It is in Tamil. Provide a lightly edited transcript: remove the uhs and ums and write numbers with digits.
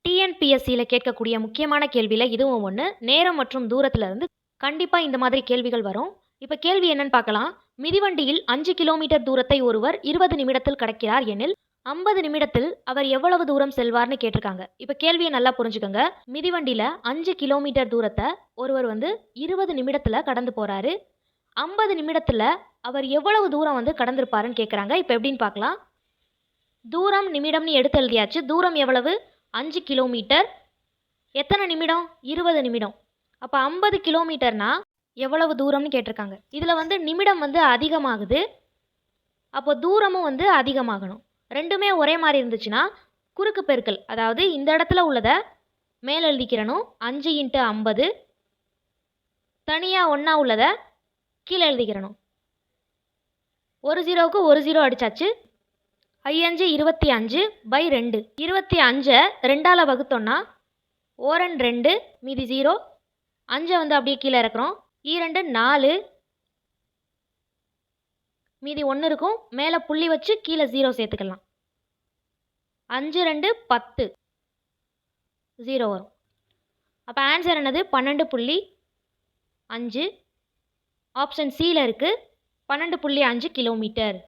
டிஎன்பிஎஸ்சியில் கேட்கக்கூடிய முக்கியமான கேள்வியில் இதுவும் ஒன்று. நேரம் மற்றும் தூரத்துல இருந்து கண்டிப்பாக இந்த மாதிரி கேள்விகள் வரும். இப்போ கேள்வி என்னன்னு பார்க்கலாம். மிதிவண்டியில் 5 கிலோமீட்டர் தூரத்தை ஒருவர் 20 நிமிடத்தில் கடக்கிறார் எனில் 50 நிமிடத்தில் அவர் எவ்வளவு தூரம் செல்வார்னு கேட்டிருக்காங்க. இப்போ கேள்வியை நல்லா புரிஞ்சுக்கோங்க. மிதிவண்டியில் 5 கிலோமீட்டர் தூரத்தை ஒருவர் 20 நிமிடத்தில் கடந்து போகிறாரு. 50 நிமிடத்தில் அவர் எவ்வளவு தூரம் கடந்திருப்பாருன்னு கேட்குறாங்க. இப்போ எப்படின்னு பார்க்கலாம். தூரம் நிமிடம்னு எடுத்து எழுதியாச்சு. தூரம் எவ்வளவு? 5 கிலோமீட்டர். எத்தனை நிமிடம்? 20 நிமிடம். அப்போ 50 கிலோமீட்டர்னா எவ்வளவு தூரம்னு கேட்டிருக்காங்க. இதில் நிமிடம் அதிகமாகுது. அப்போ தூரமும் அதிகமாகணும். ரெண்டுமே ஒரே மாதிரி இருந்துச்சுன்னா குறுக்கு பெருக்கல், அதாவது இந்த இடத்துல உள்ளதை மேலே எழுதிக்கிறணும். 5 × 50. தனியாக ஒன்றா உள்ளதை கீழே எழுதிக்கிறணும். ஒரு ஜீரோவுக்கு ஒரு ஜீரோ அடித்தாச்சு. 5 25 பை 2. 25 2ஆல் வகுத்தோன்னா ஓரன் 2 மீதி 0. 5 அப்படியே கீழே இறக்குறோம். 2 4 மீதி 1 இருக்கும். மேலே புள்ளி வச்சு கீழே 0 சேர்த்துக்கலாம். 5 2 10 0 வரும். அப்போ ஆன்சர் என்னது? 12.5. ஆப்ஷன் சியில் இருக்குது. 12.5 கிலோமீட்டர்.